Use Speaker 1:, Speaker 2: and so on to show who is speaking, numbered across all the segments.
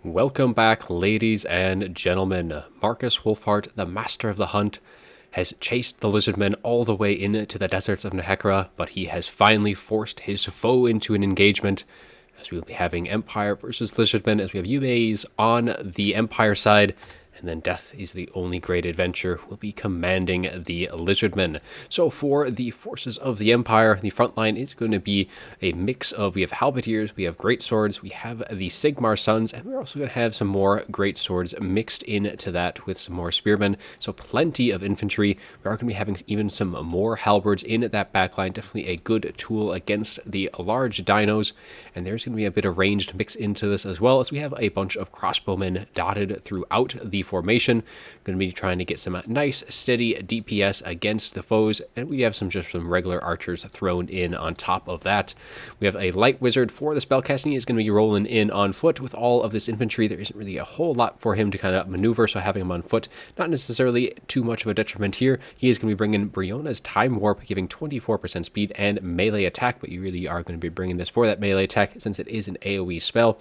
Speaker 1: Welcome back, ladies and gentlemen. Marcus Wolfhart, the master of the hunt, has chased the Lizardmen all the way into the deserts of Nehekra, but he has finally forced his foe into an engagement, as we will be having Empire versus Lizardmen, as we have UAs on the Empire side, and then Death is the only great adventure will be commanding the Lizardmen. So for the forces of the Empire, the front line is going to be a mix of, we have halberdiers, we have great swords, we have the Sigmar sons, and we're also going to have some more great swords mixed into that with some more spearmen. So plenty of infantry. We are going to be having even some more halberds in that backline. Definitely a good tool against the large dinos. And there's going to be a bit of ranged mix into this, as well as we have a bunch of crossbowmen dotted throughout the formation. Going to be trying to get some nice steady DPS against the foes, and we have some regular archers thrown in on top of that. We have a light wizard for the spellcasting. He's going to be rolling in on foot with all of this infantry. There isn't really a whole lot for him to kind of maneuver, so having him on foot not necessarily too much of a detriment here. He is going to be bringing Briona's time warp, giving 24% speed and melee attack, but you really are going to be bringing this for that melee attack since it is an AoE spell.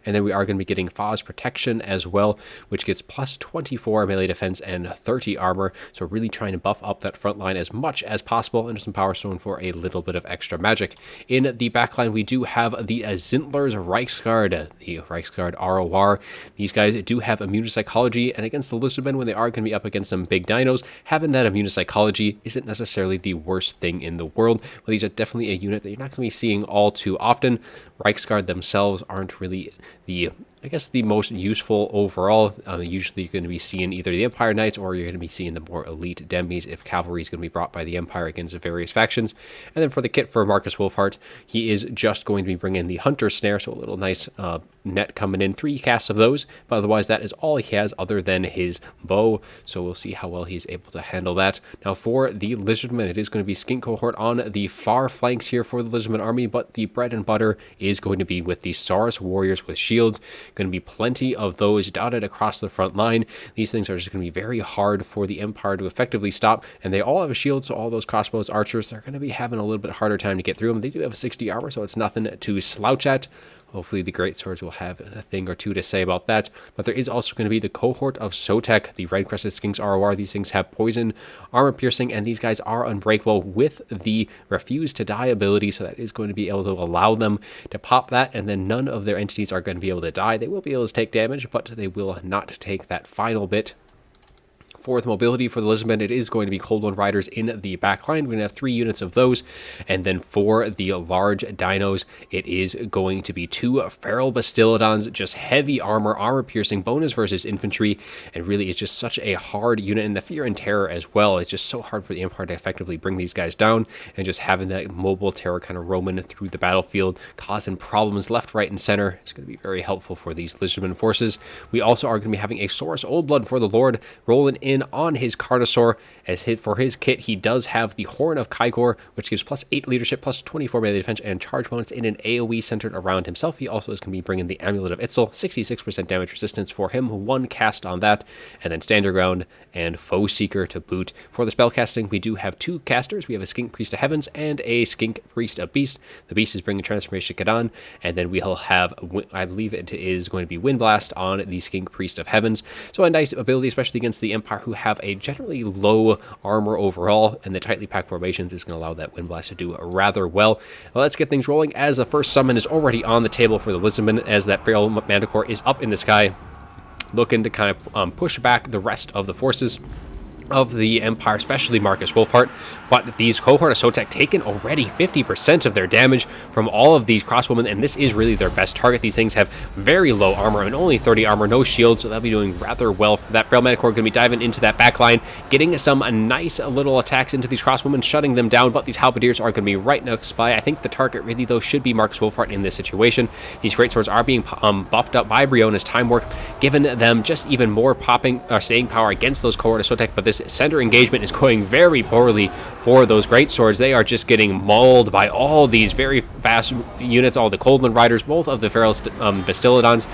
Speaker 1: And then we are going to be getting Faw's protection as well, which gets plus 24 melee defense and 30 armor. So really trying to buff up that front line as much as possible, and some power stone for a little bit of extra magic. In the back line, we do have the Zintler's Reichsguard, the Reichsguard ROR. These guys do have immunopsychology, and against the Lizardmen, when they are going to be up against some big dinos, having that immunopsychology isn't necessarily the worst thing in the world. But these are definitely a unit that you're not going to be seeing all too often. Reichsguard themselves aren't really the most useful overall. Usually you're going to be seeing either the Empire Knights, or you're going to be seeing the more elite Demis if cavalry is going to be brought by the Empire against various factions. And then for the kit for Marcus Wolfhart, he is just going to be bringing the Hunter Snare, so a little nice net coming in, 3 casts of those, but otherwise that is all he has other than his bow, so we'll see how well he's able to handle that. Now for the Lizardmen, it is going to be Skink Cohort on the far flanks here for the Lizardmen army, but the bread and butter is going to be with the Saurus warriors with shields. Going to be plenty of those dotted across the front line. These things are just going to be very hard for the Empire to effectively stop, and they all have a shield, so all those crossbows archers, they're going to be having a little bit harder time to get through them. They do have 60 armor, so it's nothing to slouch at. Hopefully the great swords will have a thing or two to say about that. But there is also going to be the cohort of Sotek, the Red Crested Skinks ROR. These things have poison, armor piercing, and these guys are unbreakable with the refuse to die ability. So that is going to be able to allow them to pop that, and then none of their entities are going to be able to die. They will be able to take damage, but they will not take that final bit. For the mobility for the Lizardmen, it is going to be Cold One Riders in the back line. We're going to have 3 units of those. And then for the large dinos, it is going to be 2 Feral Bastillodons, just heavy armor piercing, bonus versus infantry. And really, it's just such a hard unit. And the Fear and Terror as well. It's just so hard for the Empire to effectively bring these guys down. And just having that mobile terror kind of roaming through the battlefield, causing problems left, right, and center. It's going to be very helpful for these Lizardmen forces. We also are going to be having a Saurus Old Blood for the Lord rolling in on his Carnosaur. For his kit, he does have the Horn of Kygor, which gives plus 8 leadership, plus 24 melee defense, and charge bonus in an AoE centered around himself. He also is going to be bringing the Amulet of Itzel, 66% damage resistance for him, 1 cast on that, and then Stand Your Ground and Foe Seeker to boot. For the spellcasting, we do have 2 casters. We have a Skink Priest of Heavens and a Skink Priest of Beast. The Beast is bringing Transformation Kadan, and then we'll have, I believe it is going to be Wind Blast on the Skink Priest of Heavens. So a nice ability, especially against the Empire, who have a generally low armor overall, and the tightly packed formations is going to allow that Wind Blast to do rather well. Well, let's get things rolling, as the first summon is already on the table for the Lizardmen, as that Feral Manticore is up in the sky, looking to kind of push back the rest of the forces of the Empire, especially Marcus Wolfhart. But these cohort of Sotek taken already 50% of their damage from all of these crossbowmen, and this is really their best target. These things have very low armor, and only 30 armor, no shield, so they'll be doing rather well. That Feral Manticore going to be diving into that back line, getting some nice little attacks into these crossbowmen, shutting them down, but these halberdiers are going to be right next by. I think the target really, though, should be Marcus Wolfhart in this situation. These great swords are being buffed up by Briona's time work, giving them just even more staying power against those cohort of Sotek, but this center engagement is going very poorly for those great swords. They are just getting mauled by all these very fast units, all the Cold One Riders, both of the Feral Bastillodons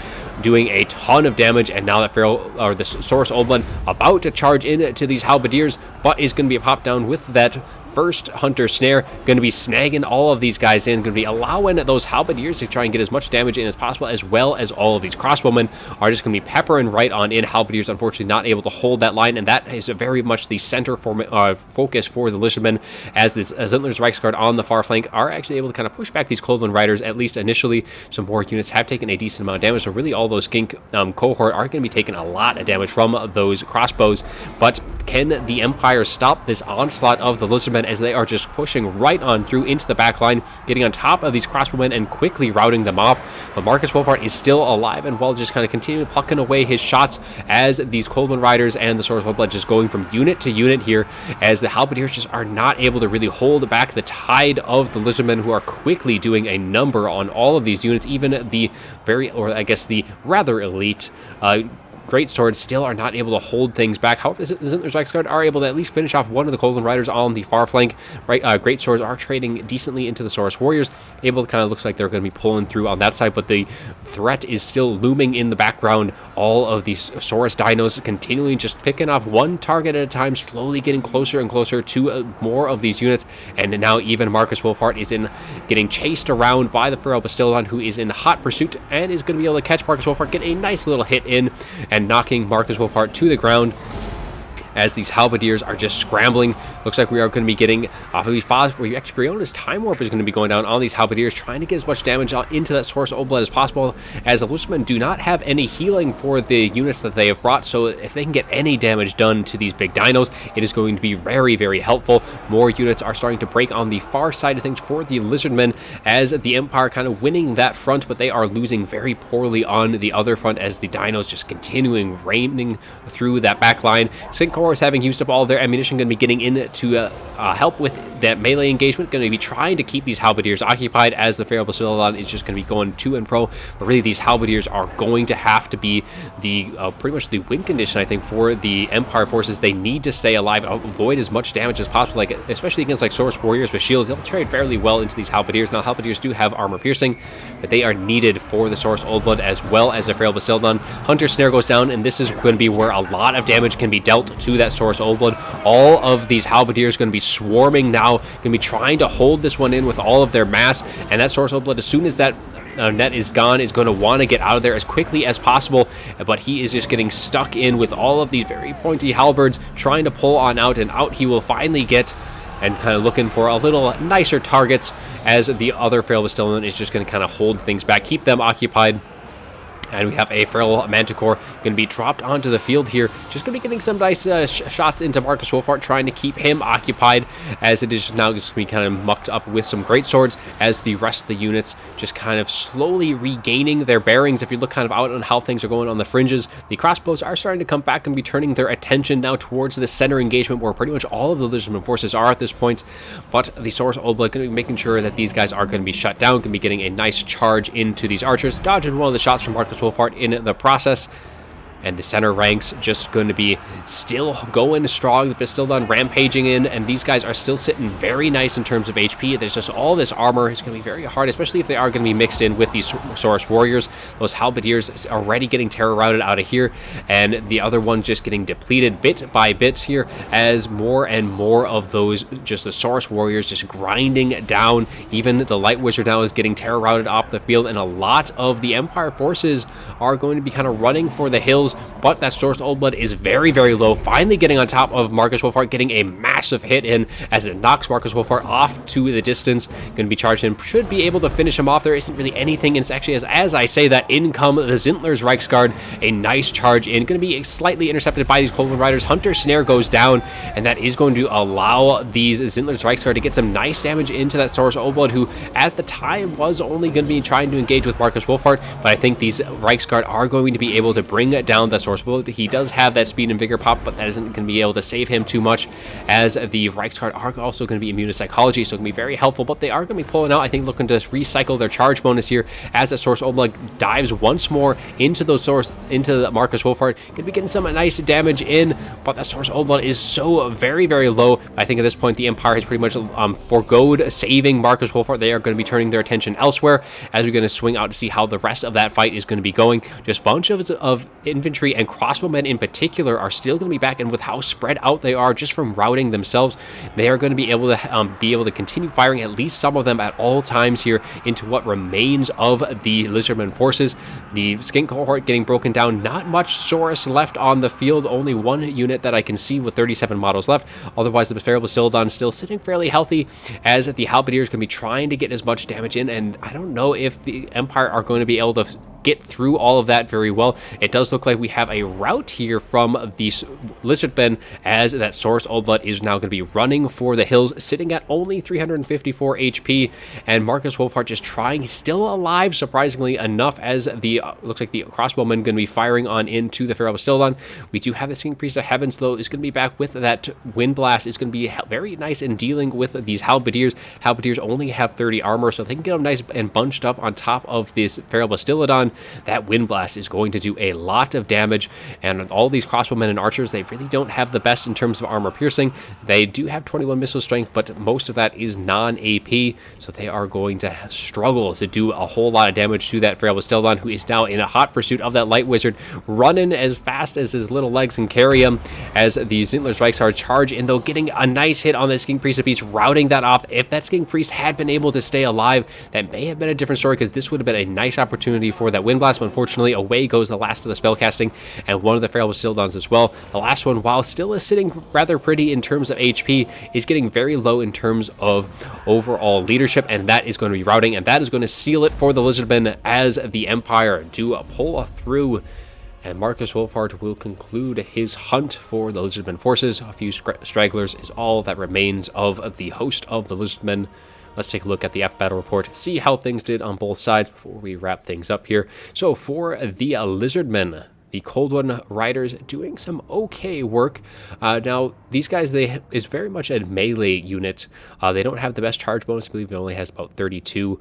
Speaker 1: doing a ton of damage, and now that the Saurus Old Blood about to charge into these halberdiers, but is going to be popped down with that first Hunter Snare, going to be snagging all of these guys in, going to be allowing those Halberdiers to try and get as much damage in as possible, as well as all of these crossbowmen are just going to be peppering right on in. Halberdiers unfortunately not able to hold that line, and that is very much the center focus for the Lizardmen, as this Zintler's Reichsguard on the far flank are actually able to kind of push back these Coldwind Riders, at least initially. Some more units have taken a decent amount of damage, so really all those Skink cohort are going to be taking a lot of damage from those crossbows. But can the Empire stop this onslaught of the Lizardmen, as they are just pushing right on through into the back line, getting on top of these crossbowmen and quickly routing them off? But Marcus Wolfhard is still alive and well, just kind of continuing plucking away his shots, as these Coldwind Riders and the Swords of Blood just going from unit to unit here, as the Halberdiers just are not able to really hold back the tide of the Lizardmen, who are quickly doing a number on all of these units. Even the the rather elite Great Swords still are not able to hold things back. However, the Zintler's Reichsguard are able to at least finish off one of the Coldwind Riders on the far flank. Great Swords are trading decently into the Saurus Warriors, able to kind of looks like they're going to be pulling through on that side, but the threat is still looming in the background. All of these Saurus Dinos continually just picking off one target at a time, slowly getting closer and closer to more of these units, and now even Marcus Wolfhard is getting chased around by the Feral Bastillon, who is in hot pursuit and is going to be able to catch Marcus Wolfhard, get a nice little hit in, and knocking Marcus Wolfhard to the ground, as these Halberdiers are just scrambling. Looks like we are going to be getting off of these files where Expriona's Time Warp is going to be going down on these Halberdiers, trying to get as much damage into that Source Old Blood as possible, as the Lizardmen do not have any healing for the units that they have brought, so if they can get any damage done to these big dinos, it is going to be very, very helpful. More units are starting to break on the far side of things for the Lizardmen, as the Empire kind of winning that front, but they are losing very poorly on the other front, as the dinos just continuing raining through that back line. Synchor, having used up all of their ammunition, going to be getting in to help with that melee engagement, going to be trying to keep these Halberdiers occupied, as the Feral Bastillon is just going to be going to and fro. But really, these Halberdiers are going to have to be the pretty much the win condition, I think, for the Empire forces. They need to stay alive, avoid as much damage as possible, like especially against like Source Warriors with shields. They'll trade fairly well into these Halberdiers. Now, Halberdiers do have armor piercing, but they are needed for the Source Old Blood as well as the Feral Bastillon. Hunter Snare goes down, and this is going to be where a lot of damage can be dealt to that Source Old Blood. All of these Halberdiers going to be swarming now, going to be trying to hold this one in with all of their mass, and that Source Old Blood, as soon as that net is gone, is going to want to get out of there as quickly as possible, but he is just getting stuck in with all of these very pointy halberds, trying to pull on out, and out he will finally get, and kind of looking for a little nicer targets, as the other Feral Bastillon is just going to kind of hold things back, keep them occupied. And we have a Feral Manticore going to be dropped onto the field here. Just going to be getting some nice shots into Marcus Wolfhard, trying to keep him occupied, as it is now just going to be kind of mucked up with some great swords, as the rest of the units just kind of slowly regaining their bearings. If you look kind of out on how things are going on the fringes, the crossbows are starting to come back and be turning their attention now towards the center engagement, where pretty much all of the Lizardmen forces are at this point. But the Source Old Blood going to be making sure that these guys are going to be shut down, going to be getting a nice charge into these archers, dodging one of the shots from Marcus Wolfhard in the process. And the center ranks just going to be still going strong. The Bastillon rampaging in, and these guys are still sitting very nice in terms of HP. There's just all this armor. It's going to be very hard, especially if they are going to be mixed in with these Saurus Warriors. Those Halberdiers already getting terror routed out of here, and the other ones just getting depleted bit by bit here, as more and more of those, just the Saurus Warriors just grinding down. Even the Light Wizard now is getting terror routed off the field, and a lot of the Empire forces are going to be kind of running for the hills. But that Source Old Blood is very, very low, finally getting on top of Marcus Wolfhard, getting a massive hit in, as it knocks Marcus Wolfhard off to the distance. Going to be charged in, should be able to finish him off. There isn't really anything, and it's actually, as I say that, in come the Zintler's Reichsguard, a nice charge in, going to be slightly intercepted by these Coldwind Riders. Hunter Snare goes down, and that is going to allow these Zintler's Reichsguard to get some nice damage into that Source Old Blood, who at the time was only going to be trying to engage with Marcus Wolfhard, but I think these Reichsguard are going to be able to bring down that Source Old Blood. He does have that speed and vigor pop, but that isn't going to be able to save him too much, as the Reichsguard are also going to be immune to psychology, so it can be very helpful. But they are going to be pulling out, I think, looking to recycle their charge bonus here, as that Source Old Blood dives once more into those into the Marcus Wolfhard. Going to be getting some nice damage in, but that Source Old Blood is so very, very low. I think at this point the Empire has pretty much foregoed saving Marcus Wolfhard. They are going to be turning their attention elsewhere as we're going to swing out to see how the rest of that fight is going to be going. Just a bunch of infantry and crossbowmen in particular are still going to be back, and with how spread out they are just from routing themselves, they are going to be able to continue firing at least some of them at all times here into what remains of the Lizardmen forces. The Skink cohort getting broken down. Not much Saurus left on the field. Only one unit that I can see with 37 models left. Otherwise, the Feral Bastildon still sitting fairly healthy, as the Halberdiers can be trying to get as much damage in, and I don't know if the Empire are going to be able to get through all of that very well. It does look like we have a rout here from these Lizardmen, as that Source Old Blood is now going to be running for the hills, sitting at only 354 HP, and Marcus Wolfhard just trying, still alive surprisingly enough, as the looks like the crossbowmen going to be firing on into the Feral Bastildon. We do have the King Priest of Heavens though, is going to be back with that Wind Blast. Is going to be very nice in dealing with these Halberdiers. Halberdiers only have 30 armor, so they can get them nice and bunched up on top of this Feral Bastildon. That Wind Blast is going to do a lot of damage, and all these crossbowmen and archers, they really don't have the best in terms of armor piercing. They do have 21 missile strength, but most of that is non-AP, so they are going to struggle to do a whole lot of damage to that Feral Bastildon, who is now in a hot pursuit of that Light Wizard, running as fast as his little legs can carry him, as the Zintler's Reichsguard charge in, though getting a nice hit on the Skink Priest of Beast, routing that off. If that Skink Priest had been able to stay alive, that may have been a different story, because this would have been a nice opportunity for that Wind Blast, but unfortunately away goes the last of the spellcasting, and one of the Feral Bastildons as well. The last one, while still is sitting rather pretty in terms of HP, is getting very low in terms of overall leadership, and that is going to be routing, and that is going to seal it for the Lizardmen as the Empire do pull through. And Marcus Wolfhard will conclude his hunt for the Lizardmen forces. A few stragglers is all that remains of the host of the Lizardmen. Let's take a look at the F battle report, see how things did on both sides before we wrap things up here. So for the Lizardmen, the Cold One Riders doing some okay work. Now, these guys, they is very much a melee unit. They don't have the best charge bonus. I believe it only has about 32.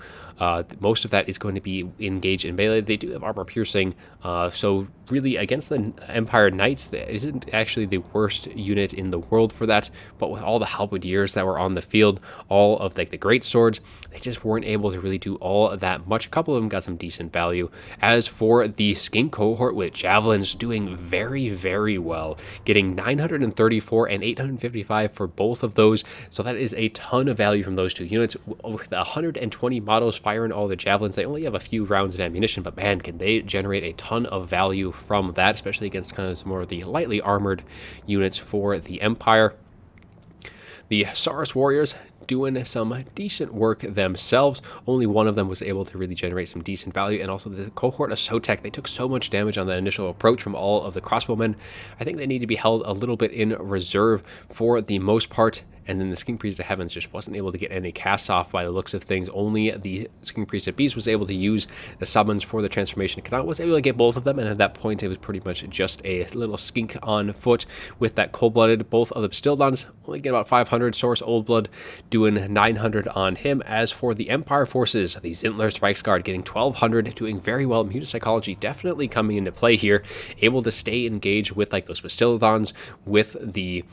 Speaker 1: Most of that is going to be engaged in melee. They do have armor piercing, so really against the Empire Knights, that isn't actually the worst unit in the world for that. But with all the halberdiers that were on the field, all of like the great swords, they just weren't able to really do all that much. A couple of them got some decent value. As for the Skink cohort with javelins, doing very, very well, getting 934 and 855 for both of those. So that is a ton of value from those two units. With 120 models firing all the javelins, they only have a few rounds of ammunition, but man, can they generate a ton of value from that, especially against kind of some more of the lightly armored units for the Empire. The Saurus Warriors doing some decent work themselves. Only one of them was able to really generate some decent value, and also the cohort of Sotek, they took so much damage on that initial approach from all of the crossbowmen. I think they need to be held a little bit in reserve for the most part. And then the Skink Priest of Heavens just wasn't able to get any casts off by the looks of things. Only the Skink Priest of Beast was able to use the summons for the transformation. Kanat was able to get both of them, and at that point it was pretty much just a little skink on foot with that cold-blooded. Both of the Bastildons only get about 500. Source Old Blood doing 900 on him. As for the Empire forces, the Zintler's Reichsguard getting 1200, doing very well. Mutant Psychology definitely coming into play here, able to stay engaged with like those Bastildons, with the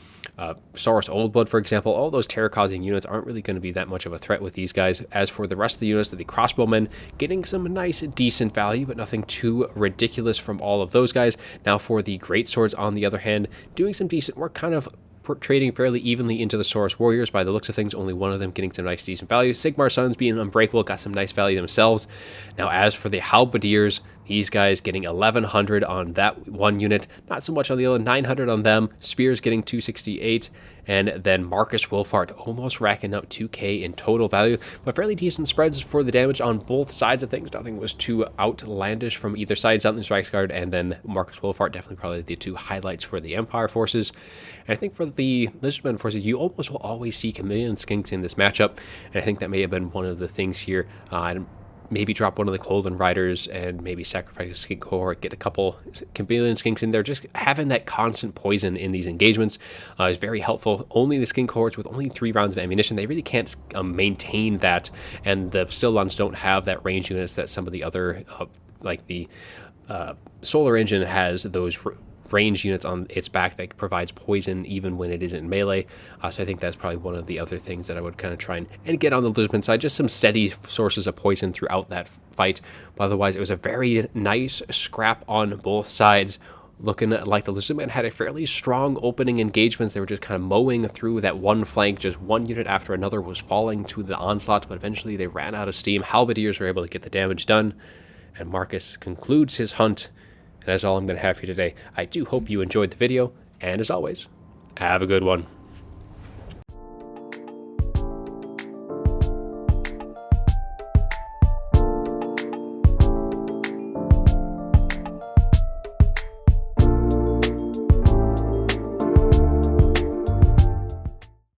Speaker 1: Saurus Old Blood, for example. All those terror-causing units aren't really going to be that much of a threat with these guys. As for the rest of the units, the crossbowmen getting some nice, decent value, but nothing too ridiculous from all of those guys. Now for the great swords, on the other hand, doing some decent work, kind of trading fairly evenly into the Saurus Warriors by the looks of things. Only one of them getting some nice, decent value. Sigmar Sons being unbreakable, got some nice value themselves. Now as for the Halberdiers, these guys getting 1100 on that one unit, not so much on the other, 900 on them. Spears getting 268, and then Marcus Wolfhard almost racking up 2k in total value, but fairly decent spreads for the damage on both sides of things. Nothing was too outlandish from either side. Zentner's Reichsguard and then Marcus Wolfhard, definitely probably the two highlights for the Empire forces. And I think for the Lizardmen forces, you almost will always see Chameleon Skinks in this matchup, and I think that may have been one of the things here. Maybe drop one of the Golden Riders and maybe sacrifice a Skink cohort, get a couple Chameleon Skinks in there. Just having that constant poison in these engagements is very helpful. Only the Skink cohorts with only 3 rounds of ammunition, they really can't maintain that, and the Bastildons don't have that range units that some of the other, like the Solar Engine has those range units on its back that provides poison even when it isn't melee. So I think that's probably one of the other things that I would kind of try and get on the Lizardmen side, just some steady sources of poison throughout that fight. But otherwise, it was a very nice scrap on both sides, looking like the Lizardmen had a fairly strong opening engagements. They were just kind of mowing through that one flank. Just one unit after another was falling to the onslaught, but eventually they ran out of steam. Halberdiers were able to get the damage done, and Marcus concludes his hunt. And that's all I'm going to have for you today. I do hope you enjoyed the video, and as always, have a good one.